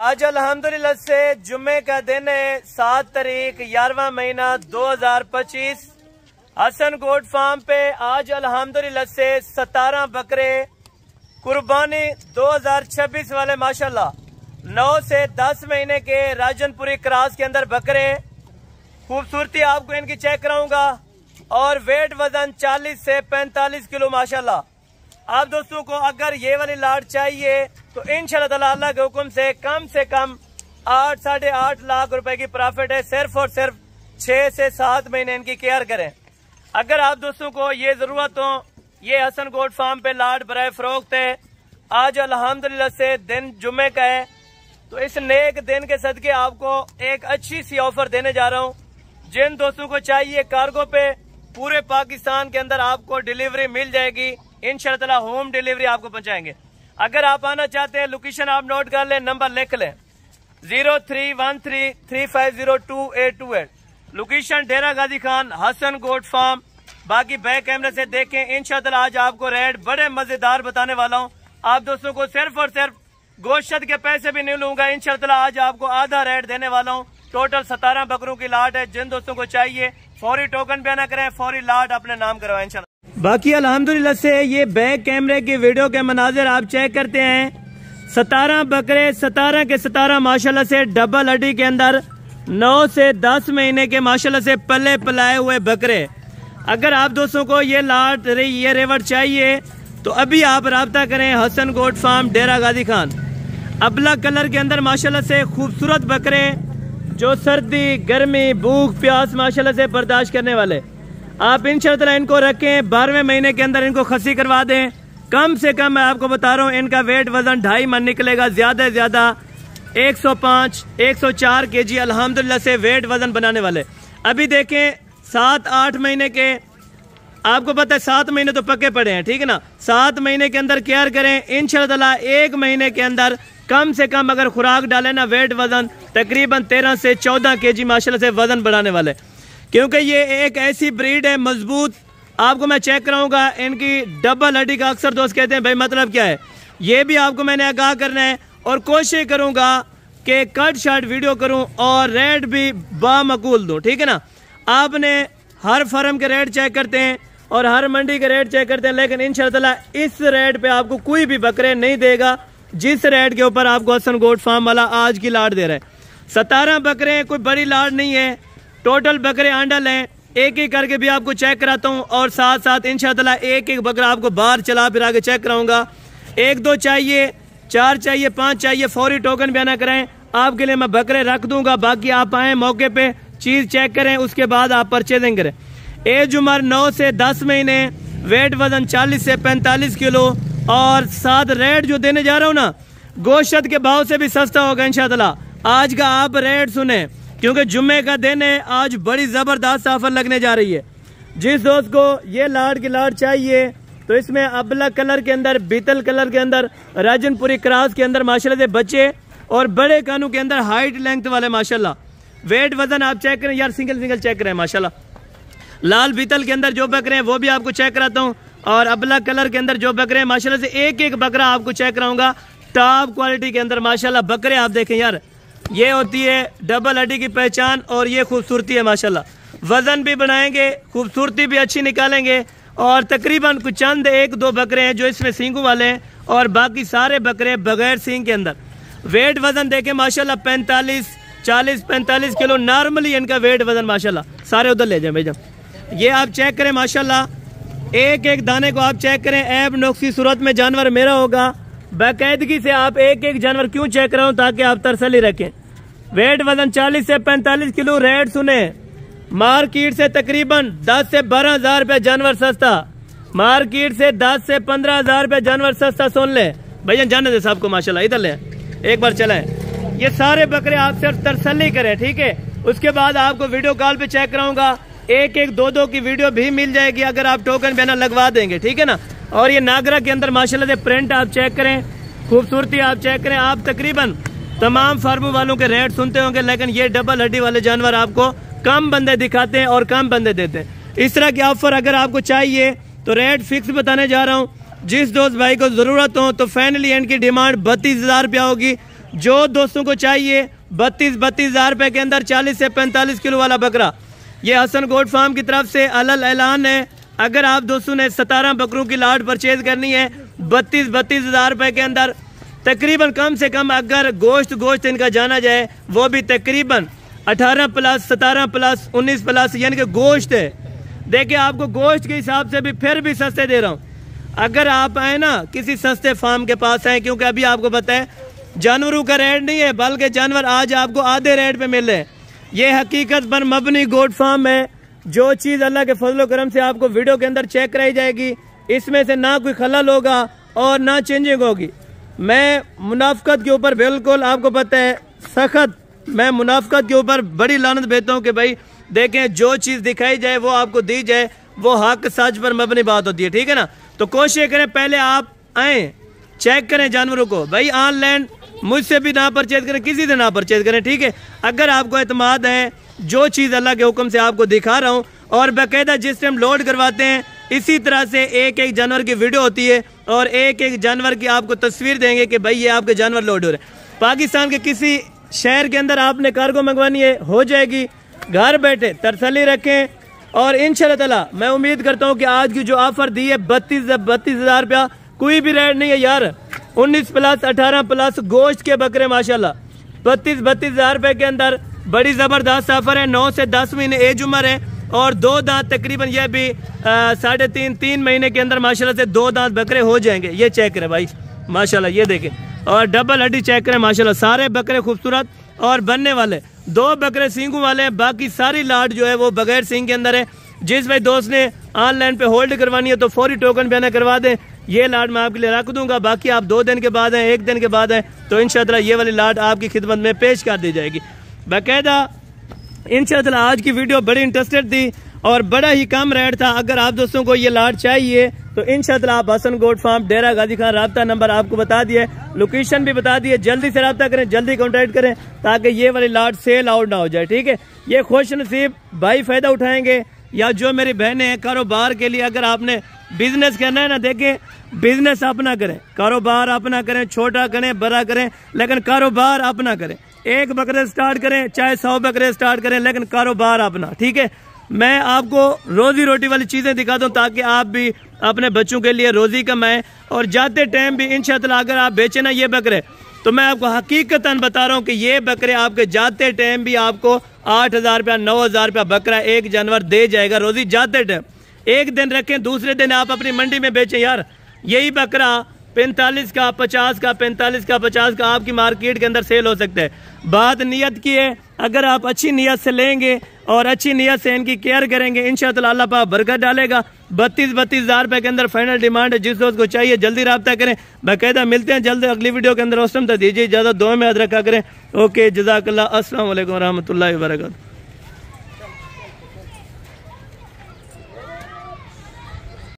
आज अल्हम्दुलिल्लाह से जुम्मे का दिन है 7 तारीख 11वां महीना 2025। हसन गोट फार्म पे आज अल्हम्दुलिल्लाह से 17 बकरे कुर्बानी 2026 वाले माशाल्लाह 9 से 10 महीने के राजनपुरी क्रॉस के अंदर बकरे। खूबसूरती आपको इनकी चेक कराऊंगा और वेट वजन 40 से 45 किलो माशाल्लाह। आप दोस्तों को अगर ये वाली लाट चाहिए तो इंशाल्लाह ताला अल्लाह के हुक्म से कम 8 साढ़े 8 लाख रुपए की प्रॉफिट है। सिर्फ और सिर्फ 6 से 7 महीने इनकी केयर करें। अगर आप दोस्तों को ये जरूरत हो, ये हसन गोट फार्म पे लाट बराए फरोख्त है। आज अल्हम्दुलिल्लाह से दिन जुम्मे का है, तो इस नेक दिन के सदके आपको एक अच्छी सी ऑफर देने जा रहा हूँ। जिन दोस्तों को चाहिए कार्गो पे पूरे पाकिस्तान के अंदर आपको डिलीवरी मिल जाएगी। इंशाल्लाह ताला होम डिलीवरी आपको पहुंचाएंगे। अगर आप आना चाहते हैं लोकेशन आप नोट कर लें, नंबर लिख लें 0313350228। लोकेशन डेरा गाजी खान हसन गोट फार्म। बाकी बैक कैमरे से देखें। इंशाल्लाह ताला आज आपको रेट बड़े मजेदार बताने वाला हूँ। आप दोस्तों को सिर्फ और सिर्फ गोश्त के पैसे भी नहीं लूंगा। इंशाल्लाह ताला आज आपको आधा रेट देने वाला हूँ। टोटल 17 बकरों की लाट है। जिन दोस्तों को चाहिए फौरी टोकन पे ना करें, फौरी लाट अपने नाम करवाएं इंशाल्लाह। बाकी अल्हम्दुलिल्लाह से ये बैक कैमरे की वीडियो के मनाजिर आप चेक करते हैं। 17 बकरे 17 के 17 माशाल्लाह से डबल हड्डी के अंदर 9 से 10 महीने के माशाल्लाह से पले पलाए हुए बकरे। अगर आप दोस्तों को ये लाट ये रेवट चाहिए तो अभी आप राब्ता करें हसन गोट फार्म डेरा गाजी खान। अबला कलर के अंदर माशाल्लाह से खूबसूरत बकरे जो सर्दी गर्मी भूख प्यास माशाल्लाह से बर्दाश्त करने वाले। आप इंशाल्लाह इनको रखें। 12वें महीने के अंदर इनको खसी करवा दें। कम से कम मैं आपको बता रहा हूँ इनका वेट वजन 2.5 मन निकलेगा। ज्यादा से ज्यादा 105 104 kg अल्हम्दुलिल्लाह से वेट वजन बनाने वाले। अभी देखें 7-8 महीने के, आपको पता है 7 महीने तो पक्के पड़े हैं, ठीक है ना। 7 महीने के अंदर केयर करें। इंशाल्लाह ताला 1 महीने के अंदर कम से कम अगर खुराक डाले ना वेट वजन तकरीबन 13 से 14 kg माशाल्लाह से वजन बढ़ाने वाले। क्योंकि ये एक ऐसी ब्रीड है मजबूत। आपको मैं चेक कराऊंगा इनकी डबल हड्डी का। अक्सर दोस्त कहते हैं भाई मतलब क्या है, ये भी आपको मैंने आगाह करना है और कोशिश करूंगा कि कट शार्ट वीडियो करूं और रेट भी बामकूल दूं, ठीक है ना। आपने हर फर्म के रेट चेक करते हैं और हर मंडी के रेट चेक करते हैं, लेकिन इंशाल्लाह ताला इस रेट पे आपको कोई भी बकरे नहीं देगा जिस रेट के ऊपर आपको हसन गोट फार्म वाला आज की लाट दे रहा है। 17 बकरे कोई बड़ी लाट नहीं है। टोटल बकरे आंडल हैं। एक एक करके भी आपको चेक कराता हूँ और साथ साथ इंशाल्लाह ताला एक एक बकरा आपको बाहर चला फिर आगे चेक कराऊंगा। 1-2 चाहिए, 4 चाहिए, 5 चाहिए, फौरी टोकन भी ना कराएं। आपके लिए मैं बकरे रख दूंगा। बाकी आप आए मौके पे चीज चेक करें, उसके बाद आप परचेजिंग करें। एज उम्र 9 से 10 महीने, वेट वजन 40 से 45 किलो और साथ रेट जो देने जा रहा हूँ ना गोश्त के भाव से भी सस्ता होगा इंशाल्लाह। आज का आप रेट सुने क्योंकि जुम्मे का दिन है। आज बड़ी जबरदस्त ऑफर लगने जा रही है। जिस दोस्त को ये लाट की लाट चाहिए तो इसमें अबला कलर के अंदर बीतल कलर के अंदर राजनपुरी क्रॉस के अंदर माशाल्लाह से बच्चे और बड़े कानों के अंदर हाइट लेंथ वाले माशाल्लाह। वेट वजन आप चेक करें यार, सिंगल चेक करें माशाल्लाह। लाल बीतल के अंदर जो बकरे हैं वो भी आपको चेक कराता हूँ और अबला कलर के अंदर जो बकरे हैं माशाल्लाह से एक एक बकरा आपको चेक कराऊंगा टॉप क्वालिटी के अंदर माशाल्लाह। बकरे आप देखें यार, ये होती है डबल हड्डी की पहचान और ये खूबसूरती है माशाल्लाह। वजन भी बनाएंगे, खूबसूरती भी अच्छी निकालेंगे और तकरीबन कुछ चंद 1-2 बकरे हैं जो इसमें सींगू वाले हैं और बाकी सारे बकरे बगैर सींग के अंदर। वेट वजन देखें माशाल्लाह 40-45 किलो नॉर्मली इनका वेट वजन माशाल्लाह। सारे उधर ले जाए भैया। ये आप चेक करें माशाल्लाह, एक एक दाने को आप चेक करें। ऐब नुक्स की सूरत में जानवर मेरा होगा। बाकायदगी से आप एक एक जानवर क्यों चेक कर रहा हूँ ताकि आप तसल्ली रखें। वेट वजन 40 से 45 किलो। रेट सुने, मार्केट से तकरीबन 10 से 12 हजार रुपये जानवर सस्ता। मार्केट से 10 से 15 हजार रुपये जानवर सस्ता। सुन ले भैया, जाने दे साहब को माशाल्लाह। इधर ले एक बार चलाएं। ये सारे बकरे आप सिर्फ तसल्ली करें, ठीक है। उसके बाद आपको वीडियो कॉल पे चेक कराऊंगा। एक 2 की वीडियो भी मिल जाएगी अगर आप टोकन बयाना लगवा देंगे, ठीक है ना। और ये नागरा के अंदर माशाल्लाह से प्रिंट आप चेक करें, खूबसूरती आप चेक करें। आप तकरीबन तमाम फार्मों वालों के रेट सुनते होंगे, लेकिन ये डबल हड्डी वाले जानवर आपको कम बंदे दिखाते हैं और कम बंदे देते हैं। इस तरह की ऑफर अगर आपको चाहिए तो रेट फिक्स बताने जा रहा हूँ। जिस दोस्त भाई को जरूरत हो तो फाइनली इनकी डिमांड 32,000 रुपया होगी। जो दोस्तों को चाहिए 32 हज़ार रुपये के अंदर 40 से 45 किलो वाला बकरा, ये हसन गोट फार्म की तरफ से अलल ऐलान है। अगर आप दोस्तों ने 17 बकरों की लाट परचेज करनी है 32 हज़ार रुपये के अंदर, तकरीबन कम से कम अगर गोश्त इनका जाना जाए वो भी तकरीबन 18 प्लस 17 प्लस 19 प्लस यानी कि गोश्त है। देखिए आपको गोश्त के हिसाब से भी फिर भी सस्ते दे रहा हूँ। अगर आप आए ना किसी सस्ते फार्म के पास आए, क्योंकि अभी आपको पता है जानवरों का रेट नहीं है बल्कि जानवर आज आपको आधे रेट पे मिल रहे हैं। ये हकीकत पर मबनी गोट फार्म है। जो चीज़ अल्लाह के फजल करम से आपको वीडियो के अंदर चेक कराई जाएगी, इसमें से ना कोई खलल होगा और ना चेंजिंग होगी। मैं मुनाफकत के ऊपर बिल्कुल आपको पता है सख्त, मैं मुनाफकत के ऊपर बड़ी लानत भेजता हूँ कि भाई देखें जो चीज़ दिखाई जाए वो आपको दी जाए, वो हक सच पर मबनी बात होती है, ठीक है ना। तो कोशिश करें पहले आप आएँ चेक करें जानवरों को, भाई ऑनलाइन मुझसे भी ना परचेज करें, किसी से ना परचेज करें, ठीक है। अगर आपको एतमाद है जो चीज़ अल्लाह के हुक्म से आपको दिखा रहा हूँ, और बाकायदा जिस टाइम लोड करवाते हैं इसी तरह से एक एक जानवर की वीडियो होती है और एक एक जानवर की आपको तस्वीर देंगे कि भाई ये आपके जानवर लोड हो रहे हैं। पाकिस्तान के किसी शहर के अंदर आपने कार्गो मंगवानी है, हो जाएगी, घर बैठे तसल्ली रखें। और इंशाल्लाह ताला मैं उम्मीद करता हूँ कि आज की जो ऑफर दी है 32 हज़ार रुपया, कोई भी रेट नहीं है यार। 19 प्लस 18 प्लस गोश्त के बकरे माशाल्लाह 32 हज़ार रुपये के अंदर बड़ी ज़बरदस्त ऑफर है। 9 से 10 महीने एज उम्र है और 2 दांत तकरीबन यह भी 3.5 महीने के अंदर माशाल्लाह से 2 दांत बकरे हो जाएंगे। ये चेक करें भाई माशाल्लाह, ये देखें, और डबल हड्डी चेक करें माशाल्लाह, सारे बकरे खूबसूरत और बनने वाले। 2 बकरे सींगों वाले हैं, बाकी सारी लाट जो है वो बगैर सींग के अंदर है। जिस भाई दोस्त ने ऑनलाइन पे होल्ड करवानी है तो फौरी टोकन बयाना करवा दें, ये लाट मैं आपके लिए रख दूंगा। बाकी आप 2 दिन के बाद हैं, 1 दिन के बाद हैं तो इंशाअल्लाह ये वाली लाट आपकी खिदमत में पेश कर दी जाएगी बाकायदा। इंशाअल्लाह आज की वीडियो बड़ी इंटरेस्टेड थी और बड़ा ही कम रेट था। अगर आप दोस्तों को ये लाट चाहिए तो इंशाअल्लाह आप हसन गोट फार्म डेरा गाजी खान, राब्ता नंबर आपको बता दिए, लोकेशन भी बता दिए, जल्दी से रब्ता करें, जल्दी कॉन्टैक्ट करें ताकि ये वाली लाट सेल आउट ना हो जाए, ठीक है। ये खुश नसीब भाई फ़ायदा उठाएंगे, या जो मेरी बहनें हैं कारोबार के लिए अगर आपने बिजनेस करना है ना, देखें बिजनेस अपना करें, कारोबार अपना करें, छोटा करें बड़ा करें लेकिन कारोबार अपना करें। 1 बकरे स्टार्ट करें चाहे 100 बकरे स्टार्ट करें लेकिन कारोबार अपना, ठीक है। मैं आपको रोजी रोटी वाली चीज़ें दिखा दूँ ताकि आप भी अपने बच्चों के लिए रोजी कमाएं और जाते टाइम भी इंशाअल्लाह अगर आप बेचें ना ये बकरे, तो मैं आपको हकीकतन बता रहा हूँ कि ये बकरे आपके जाते टाइम भी आपको 8 हज़ार रुपया 9 हज़ार रुपया बकरा एक जानवर दे जाएगा रोजी जाते टाइम। 1 दिन रखें, दूसरे दिन आप अपनी मंडी में बेचें यार, यही बकरा 45 का 50 का 45 का 50 का आपकी मार्केट के अंदर सेल हो सकता है। बात नियत की है, अगर आप अच्छी नियत से लेंगे और अच्छी नियत से इनकी केयर करेंगे इंशाअल्लाह अल्लाह पाक बरकत डालेगा। 32 हज़ार रुपये के अंदर फाइनल डिमांड है, जिस दोस्त को चाहिए जल्दी रब्ता करें। बाकायदा मिलते हैं जल्द अगली वीडियो के अंदर, उस टाइम तक दीजिए इजाज़त, दुआ में याद रखा करें। ओके, जज़ाकल्लाह, अस्सलाम वालेकुम रहमतुल्लाहि व बरकातहू।